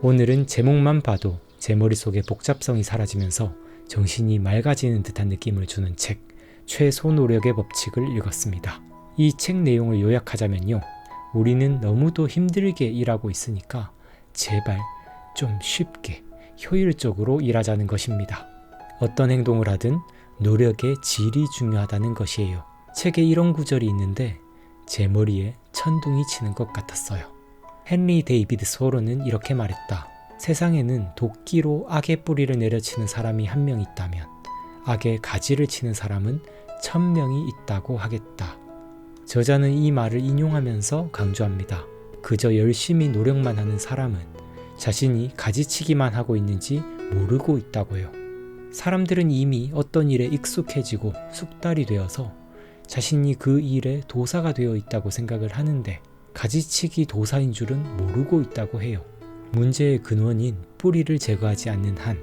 오늘은 제목만 봐도 제 머릿속의 복잡성이 사라지면서 정신이 맑아지는 듯한 느낌을 주는 책 최소 노력의 법칙을 읽었습니다. 이 책 내용을 요약하자면요. 우리는 너무도 힘들게 일하고 있으니까 제발 좀 쉽게 효율적으로 일하자는 것입니다. 어떤 행동을 하든 노력의 질이 중요하다는 것이에요. 책에 이런 구절이 있는데 제 머리에 천둥이 치는 것 같았어요. 헨리 데이비드 소로는 이렇게 말했다. 세상에는 도끼로 악의 뿌리를 내려치는 사람이 한 명 있다면 악의 가지를 치는 사람은 1000명이 있다고 하겠다. 저자는 이 말을 인용하면서 강조합니다. 그저 열심히 노력만 하는 사람은 자신이 가지치기만 하고 있는지 모르고 있다고요. 사람들은 이미 어떤 일에 익숙해지고 숙달이 되어서 자신이 그 일에 도사가 되어 있다고 생각을 하는데 가지치기 도사인 줄은 모르고 있다고 해요. 문제의 근원인 뿌리를 제거하지 않는 한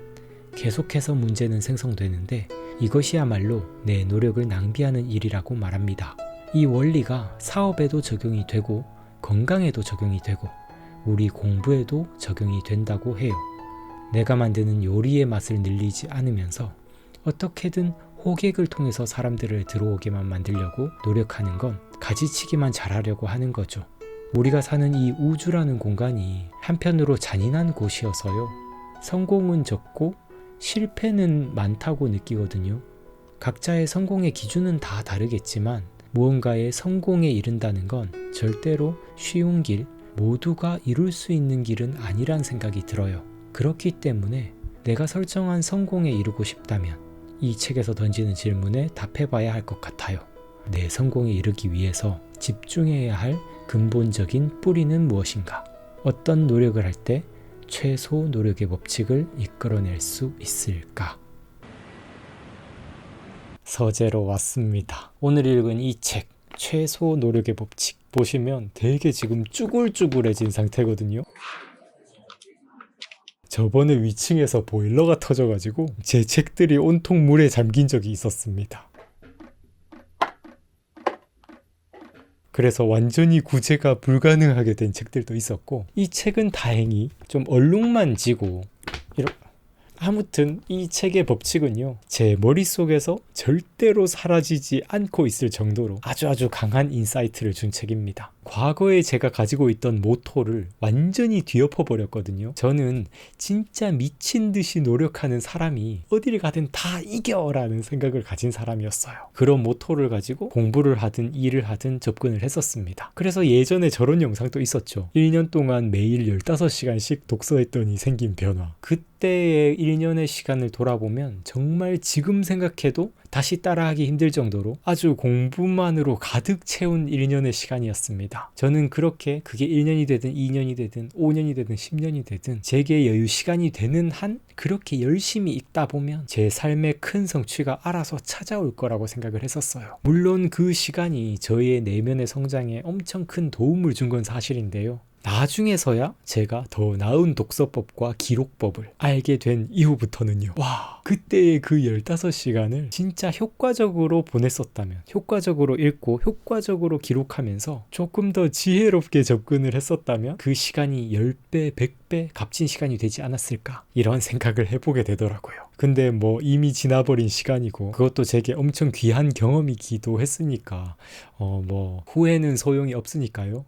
계속해서 문제는 생성되는데 이것이야말로 내 노력을 낭비하는 일이라고 말합니다. 이 원리가 사업에도 적용이 되고 건강에도 적용이 되고 우리 공부에도 적용이 된다고 해요. 내가 만드는 요리의 맛을 늘리지 않으면서 어떻게든 호객을 통해서 사람들을 들어오게만 만들려고 노력하는 건 가지치기만 잘하려고 하는 거죠. 우리가 사는 이 우주라는 공간이 한편으로 잔인한 곳이어서요. 성공은 적고 실패는 많다고 느끼거든요. 각자의 성공의 기준은 다 다르겠지만 무언가의 성공에 이른다는 건 절대로 쉬운 길, 모두가 이룰 수 있는 길은 아니란 생각이 들어요. 그렇기 때문에 내가 설정한 성공에 이르고 싶다면 이 책에서 던지는 질문에 답해봐야 할 것 같아요. 내 성공에 이르기 위해서 집중해야 할 근본적인 뿌리는 무엇인가? 어떤 노력을 할 때 최소 노력의 법칙을 이끌어낼 수 있을까? 서재로 왔습니다. 오늘 읽은 이 책 최소 노력의 법칙 보시면 되게 지금 쭈글쭈글해진 상태거든요. 저번에 위층에서 보일러가 터져가지고 제 책들이 온통 물에 잠긴 적이 있었습니다. 그래서 완전히 구제가 불가능하게 된 책들도 있었고 이 책은 다행히 좀 얼룩만 지고 아무튼 이 책의 법칙은요. 제 머릿속에서 절대로 사라지지 않고 있을 정도로 아주 강한 인사이트를 준 책입니다. 과거에 제가 가지고 있던 모토를 완전히 뒤엎어버렸거든요. 저는 진짜 미친 듯이 노력하는 사람이 어디를 가든 다 이겨라는 생각을 가진 사람이었어요. 그런 모토를 가지고 공부를 하든 일을 하든 접근을 했었습니다. 그래서 예전에 저런 영상도 있었죠. 1년 동안 매일 15시간씩 독서했더니 생긴 변화. 그때의 1년의 시간을 돌아보면 정말 지금 생각해도 다시 따라하기 힘들 정도로 아주 공부만으로 가득 채운 1년의 시간이었습니다. 저는 그렇게 그게 1년이 되든 2년이 되든 5년이 되든 10년이 되든 제게 여유 시간이 되는 한 그렇게 열심히 읽다 보면 제 삶의 큰 성취가 알아서 찾아올 거라고 생각을 했었어요. 물론 그 시간이 저의 내면의 성장에 엄청 큰 도움을 준 건 사실인데요. 나중에서야 제가 더 나은 독서법과 기록법을 알게 된 이후부터는요. 와, 그때의 그 15시간을 진짜 효과적으로 보냈었다면, 효과적으로 읽고 효과적으로 기록하면서 조금 더 지혜롭게 접근을 했었다면 그 시간이 10배, 100배 값진 시간이 되지 않았을까 이런 생각을 해보게 되더라고요. 근데 뭐 이미 지나버린 시간이고 그것도 제게 엄청 귀한 경험이기도 했으니까 뭐 후회는 소용이 없으니까요.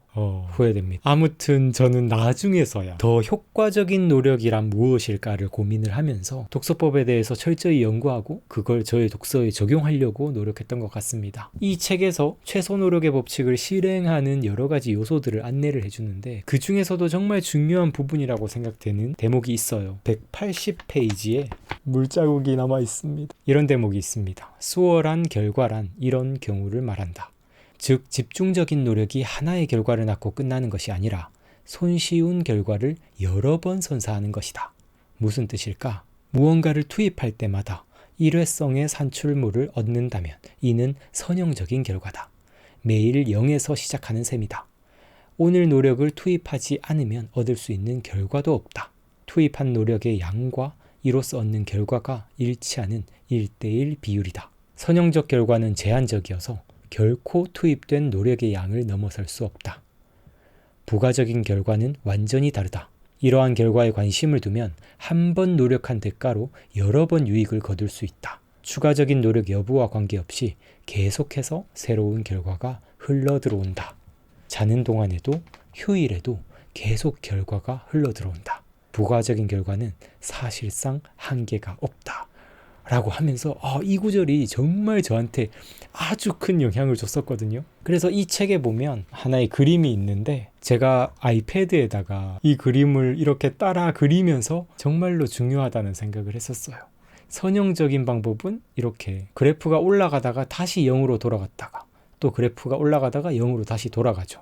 후회됩니다. 아무튼 저는 나중에서야 더 효과적인 노력이란 무엇일까를 고민을 하면서 독서법에 대해서 철저히 연구하고 그걸 저의 독서에 적용하려고 노력했던 것 같습니다. 이 책에서 최소 노력의 법칙을 실행하는 여러 가지 요소들을 안내를 해주는데 그 중에서도 정말 중요한 부분이라고 생각되는 대목이 있어요. 180페이지에 물자국이 남아 있습니다. 이런 대목이 있습니다. 수월한 결과란 이런 경우를 말한다. 즉 집중적인 노력이 하나의 결과를 낳고 끝나는 것이 아니라 손쉬운 결과를 여러 번 선사하는 것이다. 무슨 뜻일까? 무언가를 투입할 때마다 일회성의 산출물을 얻는다면 이는 선형적인 결과다. 매일 0에서 시작하는 셈이다. 오늘 노력을 투입하지 않으면 얻을 수 있는 결과도 없다. 투입한 노력의 양과 이로써 얻는 결과가 일치하는 1:1 비율이다. 선형적 결과는 제한적이어서 결코 투입된 노력의 양을 넘어설 수 없다. 부가적인 결과는 완전히 다르다. 이러한 결과에 관심을 두면 한 번 노력한 대가로 여러 번 유익을 거둘 수 있다. 추가적인 노력 여부와 관계없이 계속해서 새로운 결과가 흘러 들어온다. 자는 동안에도 휴일에도 계속 결과가 흘러 들어온다. 부가적인 결과는 사실상 한계가 없다. 라고 하면서 이 구절이 정말 저한테 아주 큰 영향을 줬었거든요. 그래서 이 책에 보면 하나의 그림이 있는데 제가 아이패드에다가 이 그림을 이렇게 따라 그리면서 정말로 중요하다는 생각을 했었어요. 선형적인 방법은 이렇게 그래프가 올라가다가 다시 0으로 돌아갔다가 또 그래프가 올라가다가 0으로 다시 돌아가죠.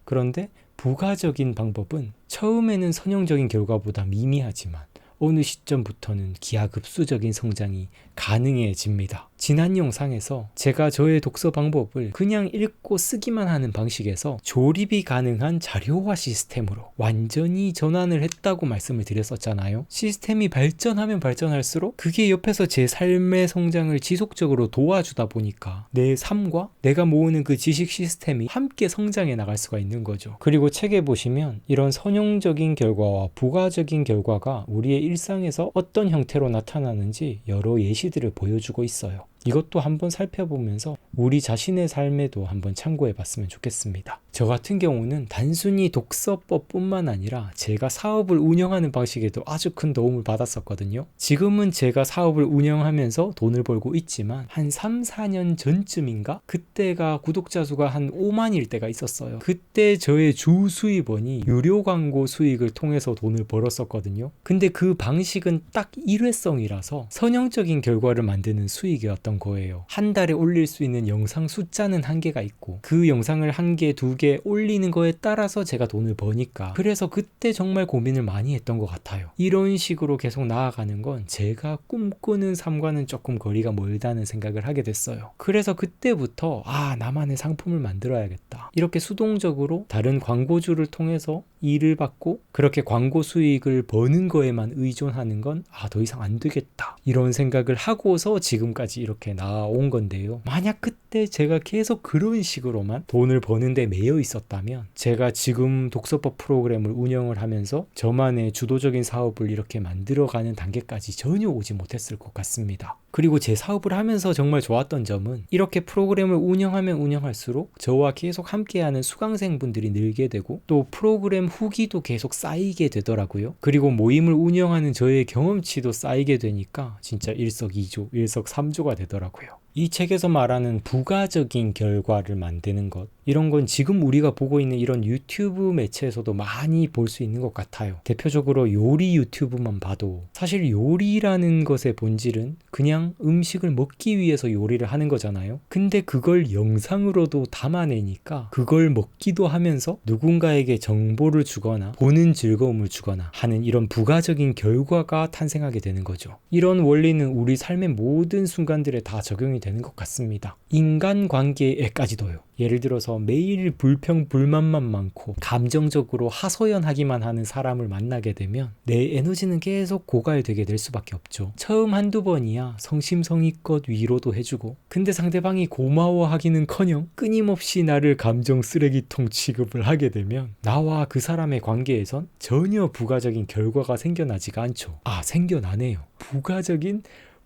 그런데 부가적인 방법은 처음에는 선형적인 결과보다 미미하지만 어느 시점부터는 기하급수적인 성장이 가능해집니다. 지난 영상에서 제가 저의 독서 방법을 그냥 읽고 쓰기만 하는 방식에서 조립이 가능한 자료화 시스템으로 완전히 전환을 했다고 말씀을 드렸었잖아요. 시스템이 발전하면 발전할수록 그게 옆에서 제 삶의 성장을 지속적으로 도와주다 보니까 내 삶과 내가 모으는 그 지식 시스템이 함께 성장해 나갈 수가 있는 거죠. 그리고 책에 보시면 이런 선형적인 결과와 부가적인 결과가 우리의 일상에서 어떤 형태로 나타나는지 여러 예시들을 보여주고 있어요. 이것도 한번 살펴보면서 우리 자신의 삶에도 한번 참고해 봤으면 좋겠습니다. 저 같은 경우는 단순히 독서법뿐만 아니라 제가 사업을 운영하는 방식에도 아주 큰 도움을 받았었거든요. 지금은 제가 사업을 운영하면서 돈을 벌고 있지만 한 3, 4년 전쯤인가? 그때가 구독자 수가 한 5만일 때가 있었어요. 그때 저의 주 수입원이 유료 광고 수익을 통해서 돈을 벌었었거든요. 근데 그 방식은 딱 일회성이라서 선형적인 결과를 만드는 수익이었던 거예요. 한 달에 올릴 수 있는 영상 숫자는 한계가 있고 그 영상을 1개, 2개 올리는 거에 따라서 제가 돈을 버니까 그래서 그때 정말 고민을 많이 했던 것 같아요. 이런 식으로 계속 나아가는 건 제가 꿈꾸는 삶과는 조금 거리가 멀다는 생각을 하게 됐어요. 그래서 그때부터 나만의 상품을 만들어야겠다. 이렇게 수동적으로 다른 광고주를 통해서 일을 받고 그렇게 광고 수익을 버는 거에만 의존하는 건 더 이상 안 되겠다. 이런 생각을 하고서 지금까지 이렇게 나온 건데요. 만약 그때 제가 계속 그런 식으로만 돈을 버는데 매여 있었다면 제가 지금 독서법 프로그램을 운영을 하면서 저만의 주도적인 사업을 이렇게 만들어가는 단계까지 전혀 오지 못했을 것 같습니다. 그리고 제 사업을 하면서 정말 좋았던 점은 이렇게 프로그램을 운영하면 운영할수록 저와 계속 함께하는 수강생분들이 늘게 되고 또 프로그램 후기도 계속 쌓이게 되더라고요. 그리고 모임을 운영하는 저의 경험치도 쌓이게 되니까 진짜 일석이조, 일석삼조가 되더라고요. 이 책에서 말하는 부가적인 결과를 만드는 것, 이런 건 지금 우리가 보고 있는 이런 유튜브 매체에서도 많이 볼 수 있는 것 같아요. 대표적으로 요리 유튜브만 봐도 사실 요리라는 것의 본질은 그냥 음식을 먹기 위해서 요리를 하는 거잖아요. 근데 그걸 영상으로도 담아내니까 그걸 먹기도 하면서 누군가에게 정보를 주거나 보는 즐거움을 주거나 하는 이런 부가적인 결과가 탄생하게 되는 거죠. 이런 원리는 우리 삶의 모든 순간들에 다 적용이 되는 것 같습니다. 인간관계에까지도요. 예를 들어서 매일 불평불만만 많고 감정적으로 하소연하기만 하는 사람을 만나게 되면 내 에너지는 계속 고갈되게 될 수밖에 없죠. 처음 한두 번이야 성심성의껏 위로도 해주고 근데 상대방이 고마워하기는커녕 끊임없이 나를 감정 쓰레기통 취급을 하게 되면 나와 그 사람의 관계에선 전혀 부가적인 결과가 생겨나지가 않죠. 생겨나네요.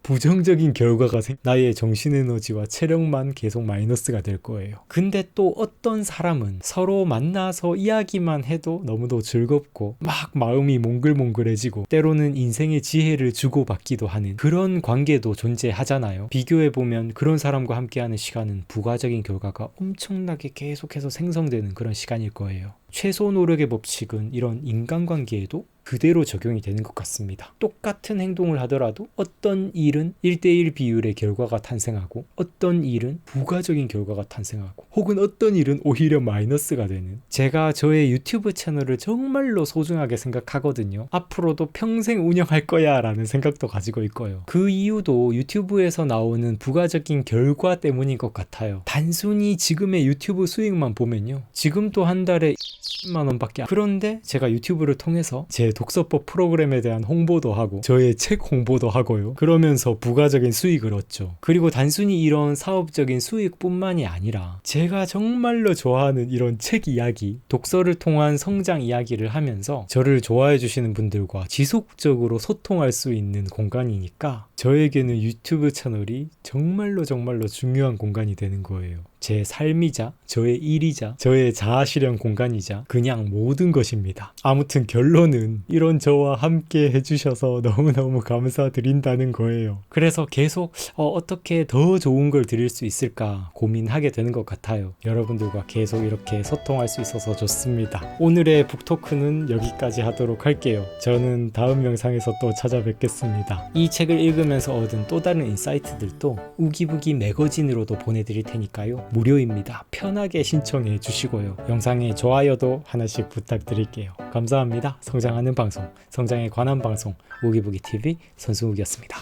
부정적인 결과가 나의 정신에너지와 체력만 계속 마이너스가 될 거예요. 근데 또 어떤 사람은 서로 만나서 이야기만 해도 너무도 즐겁고 막 마음이 몽글몽글해지고 때로는 인생의 지혜를 주고받기도 하는 그런 관계도 존재하잖아요. 비교해보면 그런 사람과 함께하는 시간은 부가적인 결과가 엄청나게 계속해서 생성되는 그런 시간일 거예요. 최소 노력의 법칙은 이런 인간관계에도 그대로 적용이 되는 것 같습니다. 똑같은 행동을 하더라도 어떤 일은 1대1 비율의 결과가 탄생하고 어떤 일은 부가적인 결과가 탄생하고 혹은 어떤 일은 오히려 마이너스가 되는 제가 저의 유튜브 채널을 정말로 소중하게 생각하거든요. 앞으로도 평생 운영할 거야 라는 생각도 가지고 있고요. 그 이유도 유튜브에서 나오는 부가적인 결과 때문인 것 같아요. 단순히 지금의 유튜브 수익만 보면요. 지금도 한 달에 10만 원밖에 그런데 제가 유튜브를 통해서 제 독서법 프로그램에 대한 홍보도 하고 저의 책 홍보도 하고요. 그러면서 부가적인 수익을 얻죠. 그리고 단순히 이런 사업적인 수익뿐만이 아니라 제가 정말로 좋아하는 이런 책 이야기, 독서를 통한 성장 이야기를 하면서 저를 좋아해 주시는 분들과 지속적으로 소통할 수 있는 공간이니까 저에게는 유튜브 채널이 정말로 중요한 공간이 되는 거예요. 제 삶이자 저의 일이자 저의 자아실현 공간이자 그냥 모든 것입니다. 아무튼 결론은 이런 저와 함께 해주셔서 너무너무 감사드린다는 거예요. 그래서 계속 어떻게 더 좋은 걸 드릴 수 있을까 고민하게 되는 것 같아요. 여러분들과 계속 이렇게 소통할 수 있어서 좋습니다. 오늘의 북토크는 여기까지 하도록 할게요. 저는 다음 영상에서 또 찾아뵙겠습니다. 이 책을 읽으면서 얻은 또 다른 인사이트들도 우기부기 매거진으로도 보내드릴 테니까요. 무료입니다. 편하게 신청해 주시고요. 영상에 좋아요도 하나씩 부탁드릴게요. 감사합니다. 성장하는 방송, 성장에 관한 방송 우기부기TV 선수욱이었습니다.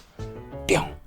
뿅!